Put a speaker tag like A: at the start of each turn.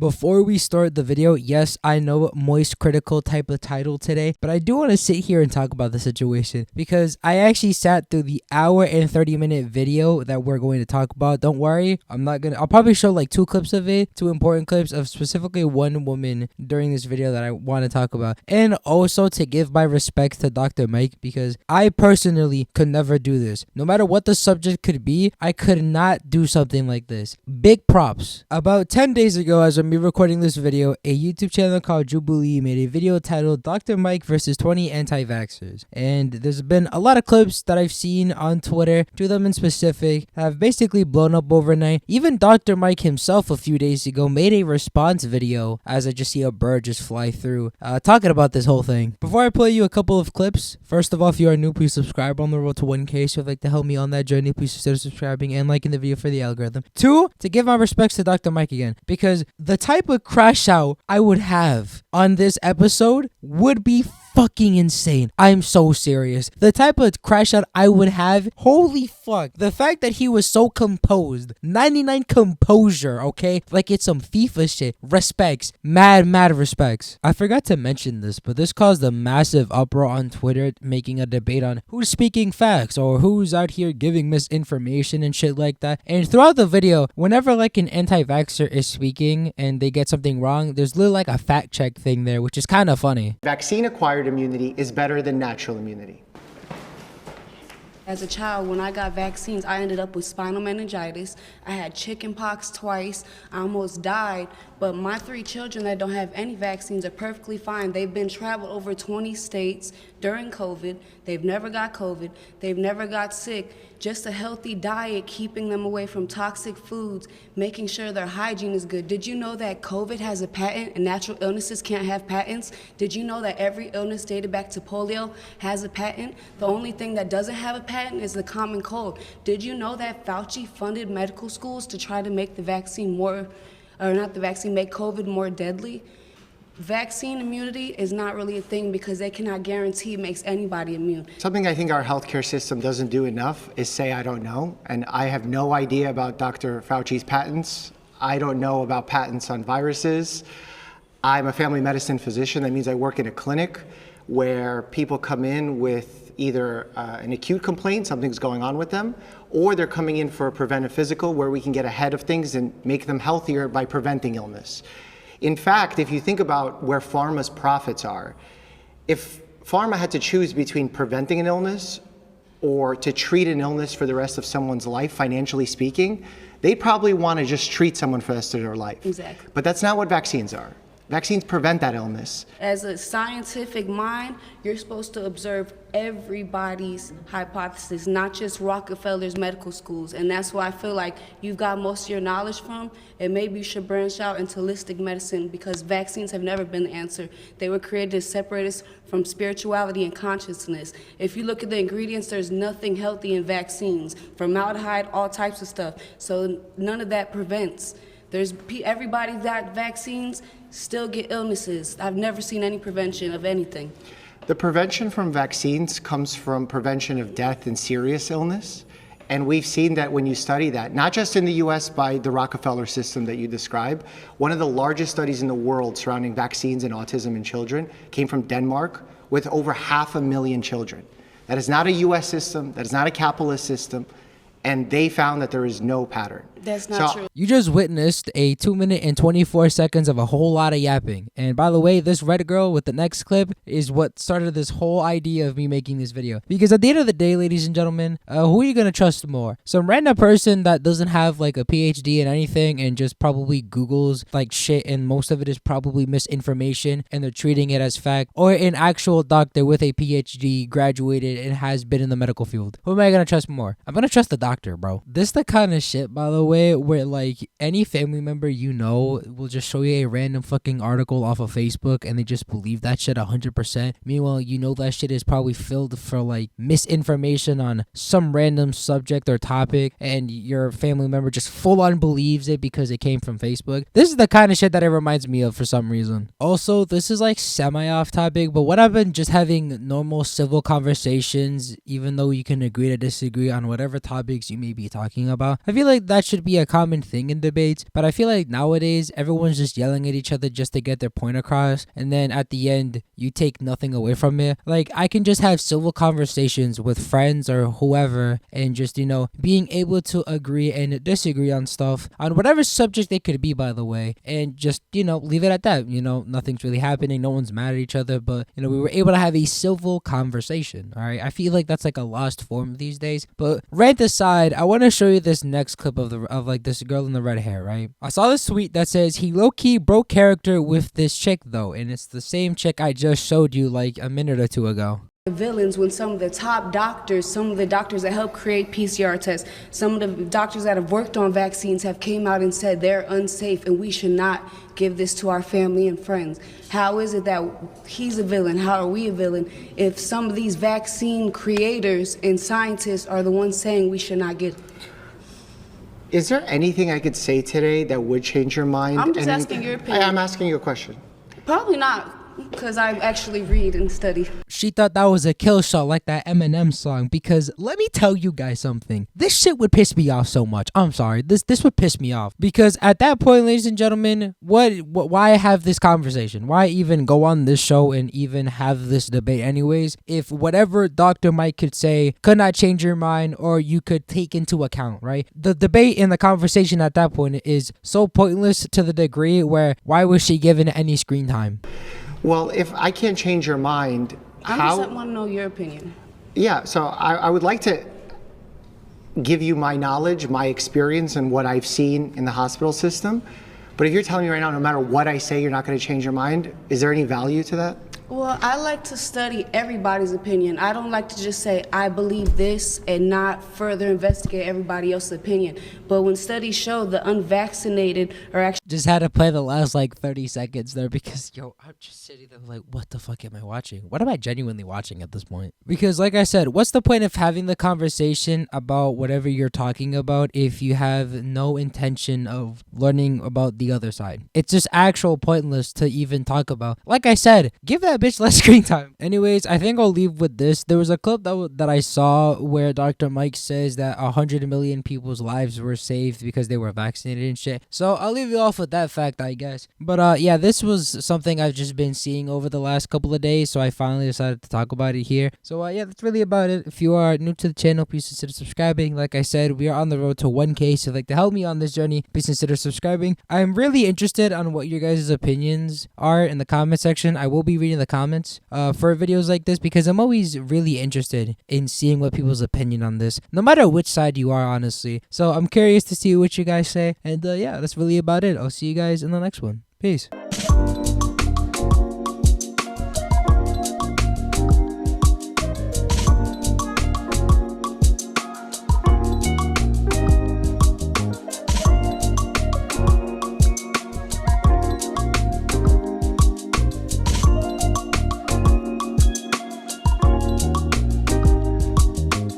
A: Before we start the video, yes, I know moist critical type of title today, but I do want to sit here and talk about the situation because I actually sat through the hour and 30-minute video that we're going to talk about. Don't worry, I'll probably show like two clips of it, two important clips of specifically one woman during this video that I want to talk about. And also to give my respects to Dr. Mike because I personally could never do this. No matter what the subject could be, I could not do something like this. Big props. About 10 days ago, as I'm recording this video, a YouTube channel called Jubilee made a video titled Dr. Mike versus 20 anti-vaxxers. And there's been a lot of clips that I've seen on Twitter, two of them in specific, that have basically blown up overnight. Even Dr. Mike himself a few days ago made a response video as I just see a bird just fly through, talking about this whole thing. Before I play you a couple of clips, first of all, if you are new, please subscribe. On the road to 1K, so if you'd like to help me on that journey, please consider subscribing and liking the video for the algorithm. Two, to give my respects to Dr. Mike again, because the type of crash out I would have on this episode would be fucking insane. I'm so serious. The type of crash out I would have, holy fuck. The fact that he was so composed, 99 composure, okay? Like it's some FIFA shit. Respects. Mad respects. I forgot to mention this, but this caused a massive uproar on Twitter, making a debate on who's speaking facts or who's out here giving misinformation and shit like that. And throughout the video, whenever like an anti-vaxxer is speaking and they get something wrong, there's literally like a fact check thing there, which is kind of funny.
B: Vaccine-acquired immunity is better than natural immunity.
C: As a child, when I got vaccines, I ended up with spinal meningitis. I had chicken pox twice. I almost died. But my 3 children that don't have any vaccines are perfectly fine. They've been traveled over 20 states during COVID. They've never got COVID. They've never got sick. Just a healthy diet, keeping them away from toxic foods, making sure their hygiene is good. Did you know that COVID has a patent and natural illnesses can't have patents? Did you know that every illness dated back to polio has a patent? The only thing that doesn't have a patent is the common cold. Did you know that Fauci funded medical schools to try to make the vaccine make COVID more deadly? Vaccine immunity is not really a thing because they cannot guarantee it makes anybody immune.
B: Something I think our healthcare system doesn't do enough is say, I don't know. And I have no idea about Dr. Fauci's patents. I don't know about patents on viruses. I'm a family medicine physician. That means I work in a clinic where people come in with either an acute complaint, something's going on with them, or they're coming in for a preventive physical where we can get ahead of things and make them healthier by preventing illness. In fact, if you think about where pharma's profits are, if pharma had to choose between preventing an illness or to treat an illness for the rest of someone's life, financially speaking, they'd probably want to just treat someone for the rest of their life.
C: Exactly.
B: But that's not what vaccines are. Vaccines prevent that illness.
C: As a scientific mind, you're supposed to observe everybody's hypothesis, not just Rockefeller's medical schools. And that's why I feel like you've got most of your knowledge from, and maybe you should branch out into holistic medicine because vaccines have never been the answer. They were created to separate us from spirituality and consciousness. If you look at the ingredients, there's nothing healthy in vaccines. Formaldehyde, all types of stuff. So none of that prevents. Everybody got vaccines, still get illnesses. I've never seen any prevention of anything.
B: The prevention from vaccines comes from prevention of death and serious illness. And we've seen that when you study that, not just in the US by the Rockefeller system that you describe, one of the largest studies in the world surrounding vaccines and autism in children came from Denmark with over 500,000 children. That is not a US system, that is not a capitalist system, and they found that there is no pattern.
C: That's not true.
A: You just witnessed a 2 minute and 24 seconds of a whole lot of yapping. And by the way, this red girl with the next clip is what started this whole idea of me making this video. Because at the end of the day, ladies and gentlemen, who are you going to trust more? Some random person that doesn't have like a PhD in anything and just probably Googles like shit and most of it is probably misinformation and they're treating it as fact, or an actual doctor with a PhD, graduated and has been in the medical field? Who am I going to trust more? I'm going to trust the doctor, bro. This the kind of shit, by the way, where like any family member you know will just show you a random fucking article off of Facebook and they just believe that shit 100%. Meanwhile, you know that shit is probably filled for like misinformation on some random subject or topic and your family member just full on believes it because it came from Facebook. This is the kind of shit that it reminds me of for some reason. Also, this is like semi off topic, but what I've been just having normal civil conversations, even though you can agree to disagree on whatever topic subjects you may be talking about. I feel like that should be a common thing in debates, but I feel like nowadays everyone's just yelling at each other just to get their point across, and then at the end you take nothing away from it. Like, I can just have civil conversations with friends or whoever, and just, being able to agree and disagree on stuff, on whatever subject it could be, by the way, and just, leave it at that. Nothing's really happening, no one's mad at each other, but we were able to have a civil conversation. All right, I feel like that's like a lost form these days. But rant aside, I want to show you this next clip of like this girl in the red hair. Right, I saw this tweet that says he low-key broke character with this chick though, and it's the same chick I just showed you like a minute or two ago.
C: Villains when some of the top doctors, some of the doctors that help create PCR tests, some of the doctors that have worked on vaccines have came out and said they're unsafe and we should not give this to our family and friends. How is it that he's a villain? How are we a villain if some of these vaccine creators and scientists are the ones saying we should not get it?
B: Is there anything I could say today that would change your mind?
C: I'm just asking your opinion.
B: I'm asking you a question.
C: Probably not, because I actually read and study.
A: She thought that was a kill shot like that Eminem song, because let me tell you guys something. This shit would piss me off so much. I'm sorry. This would piss me off, because at that point, ladies and gentlemen, why have this conversation? Why even go on this show and even have this debate anyways, if whatever Dr. Mike could say could not change your mind or you could take into account, right? The debate and the conversation at that point is so pointless to the degree where why was she given any screen time?
B: Well, if I can't change your mind,
C: I just want to know your opinion.
B: Yeah, so I would like to give you my knowledge, my experience, and what I've seen in the hospital system. But if you're telling me right now, no matter what I say, you're not going to change your mind, is there any value to that?
C: Well, I like to study everybody's opinion. I don't like to just say, I believe this and not further investigate everybody else's opinion. But when studies show the unvaccinated are actually...
A: Just had to play the last like 30 seconds there because, I'm just sitting there like, what the fuck am I watching? What am I genuinely watching at this point? Because like I said, what's the point of having the conversation about whatever you're talking about if you have no intention of learning about the other side? It's just actual pointless to even talk about. Like I said, give that bitch less screen time. Anyways, I think I'll leave with this. There was a clip that I saw where Dr. Mike says that 100 million people's lives were saved because they were vaccinated and shit. So I'll leave you off with that fact, I guess. But yeah, this was something I've just been seeing over the last couple of days, so I finally decided to talk about it here. So yeah, that's really about it. If you are new to the channel, please consider subscribing. Like I said, we are on the road to 1K, so if you'd like to help me on this journey, please consider subscribing. I'm really interested on what your guys' opinions are in the comment section. I will be reading the comments for videos like this because I'm always really interested in seeing what people's opinion on this, no matter which side you are, honestly. So I'm curious to see what you guys say, and yeah, that's really about it. I'll see you guys in the next one. Peace.